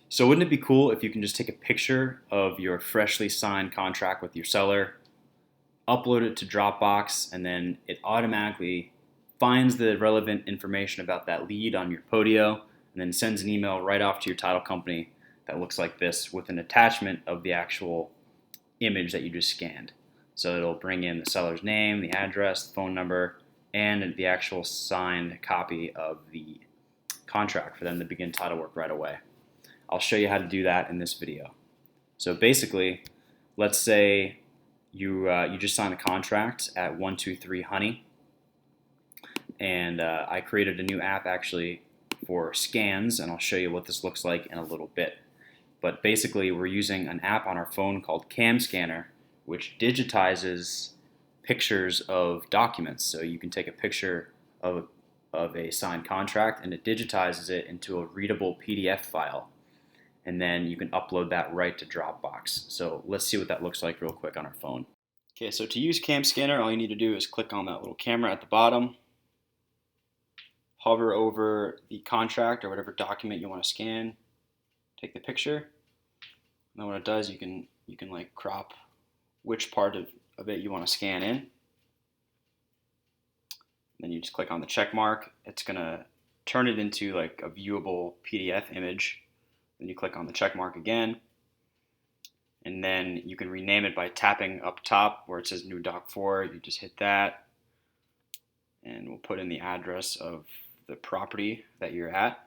So wouldn't it be cool if you can just take a picture of your freshly signed contract with your seller, upload it to Dropbox, and then it automatically finds the relevant information about that lead on your Podio, and then sends an email right off to your title company that looks like this with an attachment of the actual image that you just scanned. So it'll bring in the seller's name, the address, the phone number, and the actual signed copy of the contract for them to begin title work right away. I'll show you how to do that in this video. So basically, let's say you just signed a contract at 123 Honey, and I created a new app actually for scans, and I'll show you what this looks like in a little bit. But basically, we're using an app on our phone called Camscanner, which digitizes pictures of documents. So you can take a picture of a signed contract, and it digitizes it into a readable PDF file. And then you can upload that right to Dropbox. So let's see what that looks like real quick on our phone. Okay, so to use Camscanner, all you need to do is click on that little camera at the bottom, hover over the contract or whatever document you want to scan, take the picture, and then what it does, you can like crop which part of it you want to scan in. Then you just click on the check mark. It's gonna turn it into like a viewable PDF image. Then you click on the check mark again, and then you can rename it by tapping up top where it says new doc 4. You just hit that, and we'll put in the address of the property that you're at.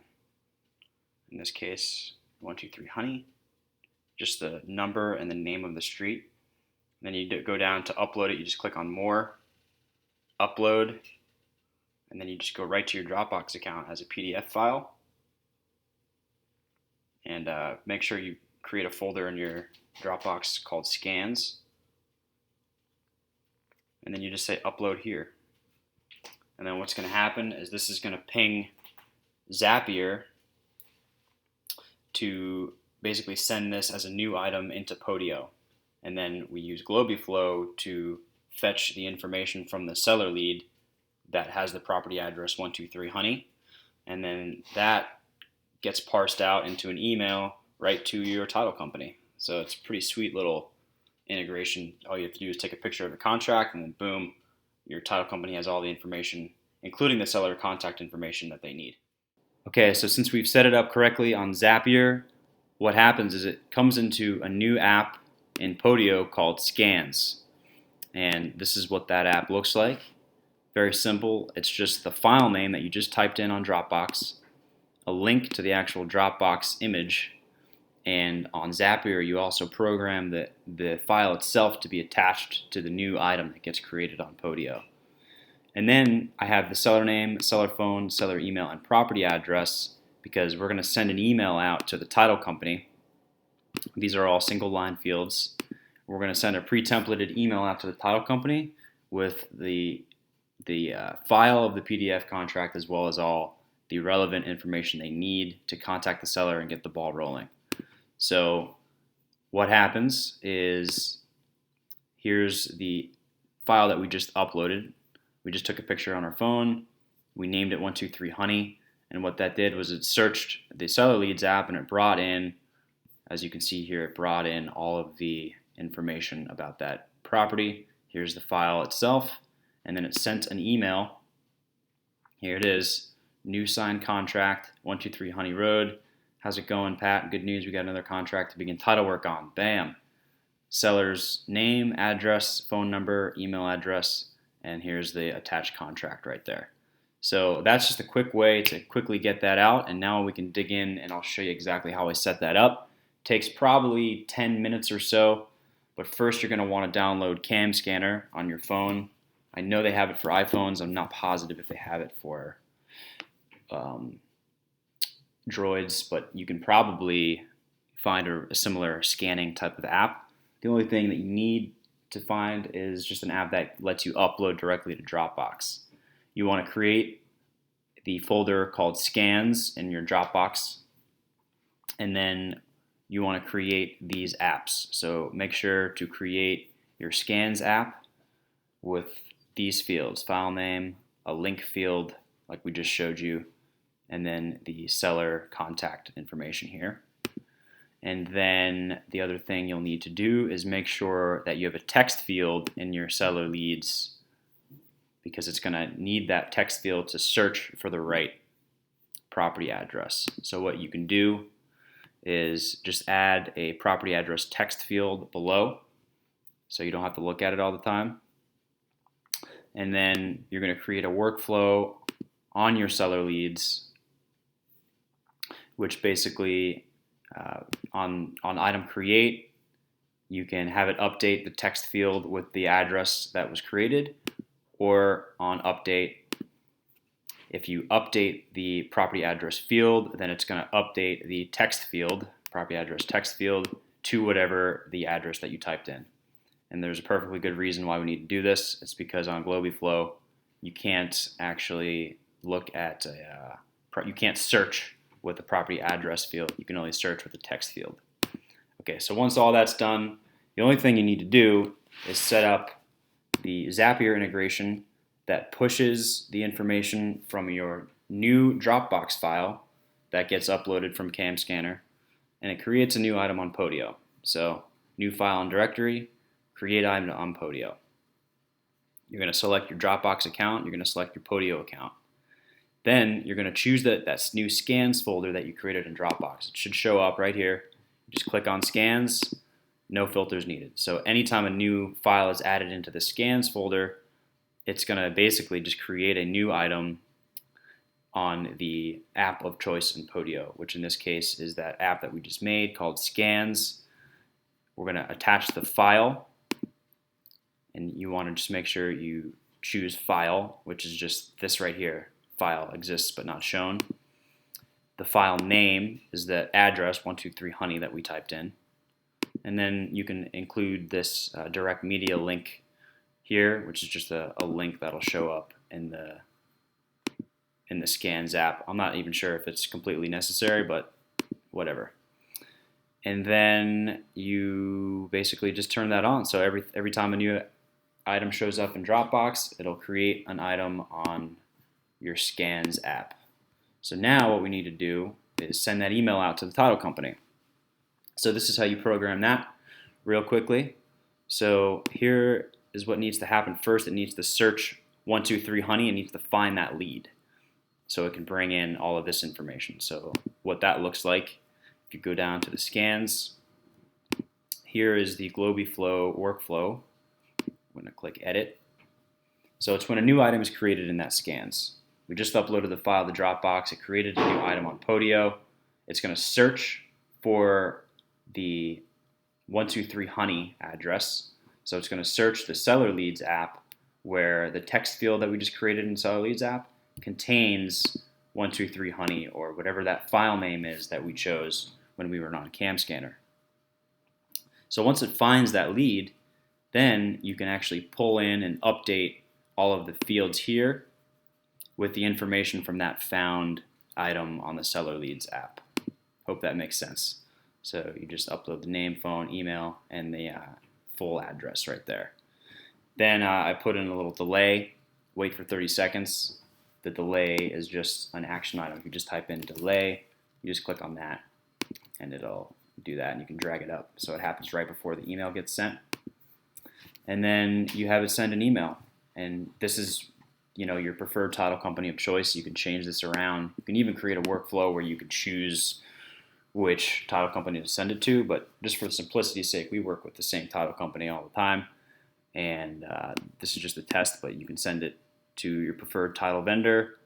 In this case, 123 Honey, just the number and the name of the street. And then you go down to upload it. You just click on more, upload, and then you just go right to your Dropbox account as a PDF file. And make sure you create a folder in your Dropbox called scans. And then you just say upload here. And then what's going to happen is this is going to ping Zapier to basically send this as a new item into Podio. And then we use GlobiFlow to fetch the information from the seller lead that has the property address 123 Honey. And then that gets parsed out into an email right to your title company. So it's a pretty sweet little integration. All you have to do is take a picture of the contract, and then boom, your title company has all the information, including the seller contact information that they need. Okay, so since we've set it up correctly on Zapier, what happens is it comes into a new app in Podio called Scans. And this is what that app looks like. Very simple. It's just the file name that you just typed in on Dropbox, a link to the actual Dropbox image, and on Zapier you also program the file itself to be attached to the new item that gets created on Podio. And then I have the seller name, seller phone, seller email, and property address because we're going to send an email out to the title company. These are all single line fields. We're going to send a pre-templated email out to the title company with the file of the PDF contract as well as all the relevant information they need to contact the seller and get the ball rolling. So what happens is, here's the file that we just uploaded. We just took a picture on our phone. We named it 123 Honey. And what that did was it searched the seller leads app, and it brought in, as you can see here, it brought in all of the information about that property. Here's the file itself. And then it sent an email. Here it is. New signed contract, 123 Honey Road. How's it going, Pat? Good news, we got another contract to begin title work on. Bam. Seller's name, address, phone number, email address, and here's the attached contract right there. So that's just a quick way to quickly get that out, and now we can dig in and I'll show you exactly how I set that up. Takes probably 10 minutes or so, but first you're going to want to download Camscanner on your phone. I know they have it for iPhones. I'm not positive if they have it for Droids, but you can probably find a similar scanning type of app. The only thing that you need to find is just an app that lets you upload directly to Dropbox. You want to create the folder called Scans in your Dropbox, and then you want to create these apps. So make sure to create your Scans app with these fields: file name, a link field like we just showed you, and then the seller contact information here. And then the other thing you'll need to do is make sure that you have a text field in your seller leads, because it's going to need that text field to search for the right property address. So what you can do is just add a property address text field below, so you don't have to look at it all the time. And then you're going to create a workflow on your seller leads, which basically on item create, you can have it update the text field with the address that was created, or on update, if you update the property address field, then it's going to update the text field, property address text field, to whatever the address that you typed in. And there's a perfectly good reason why we need to do this. It's because on GlobiFlow, you can't actually look at you can't search with the property address field. You can only search with the text field. Okay, so once all that's done, the only thing you need to do is set up the Zapier integration that pushes the information from your new Dropbox file that gets uploaded from Camscanner, and it creates a new item on Podio. So new file and directory, create item on Podio. You're going to select your Dropbox account, you're going to select your Podio account. Then you're going to choose that new scans folder that you created in Dropbox. It should show up right here. Just click on scans, no filters needed. So anytime a new file is added into the scans folder, it's going to basically just create a new item on the app of choice in Podio, which in this case is that app that we just made called Scans. We're going to attach the file, and you want to just make sure you choose File, which is just this right here. File exists but not shown. The file name is the address 123 Honey that we typed in. And then you can include this direct media link here, which is just a link that'll show up in the Scans app. I'm not even sure if it's completely necessary, but whatever. And then you basically just turn that on. So every time a new item shows up in Dropbox, it'll create an item on your Scans app. So now what we need to do is send that email out to the title company. So this is how you program that real quickly. So here is what needs to happen first. It needs to search 123 Honey and needs to find that lead so it can bring in all of this information. So what that looks like, if you go down to the scans, here is the GlobiFlow workflow. I'm going to click edit. So it's when a new item is created in that scans. We just uploaded the file to Dropbox. It created a new item on Podio. It's going to search for the 123 Honey address. So it's going to search the Seller Leads app, where the text field that we just created in Seller Leads app contains 123 Honey, or whatever that file name is that we chose when we were on Camscanner. So once it finds that lead, then you can actually pull in and update all of the fields here with the information from that found item on the Seller Leads app. Hope that makes sense. So you just upload the name, phone, email, and the full address right there. Then I put in a little delay, wait for 30 seconds. The delay is just an action item. If you just type in delay, you just click on that, and it'll do that, and you can drag it up. So it happens right before the email gets sent. And then you have it send an email. And this is your preferred title company of choice. You can change this around. You can even create a workflow where you can choose which title company to send it to, but just for simplicity's sake, we work with the same title company all the time, and this is just a test, but you can send it to your preferred title vendor,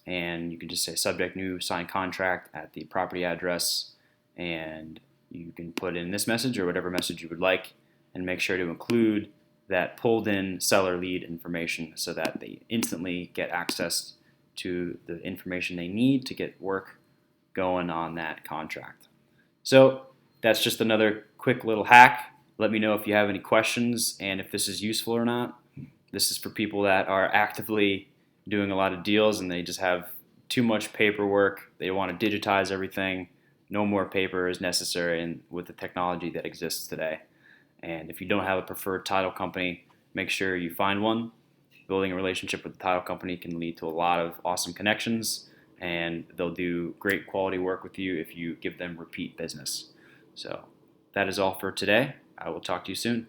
and you can just say subject new signed contract at the property address, and you can put in this message or whatever message you would like, and make sure to include that pulled in seller lead information so that they instantly get access to the information they need to get work going on that contract. So that's just another quick little hack. Let me know if you have any questions and if this is useful or not. This is for people that are actively doing a lot of deals and they just have too much paperwork. They want to digitize everything. No more paper is necessary with the technology that exists today. And if you don't have a preferred title company, make sure you find one. Building a relationship with the title company can lead to a lot of awesome connections, and they'll do great quality work with you if you give them repeat business. So that is all for today. I will talk to you soon.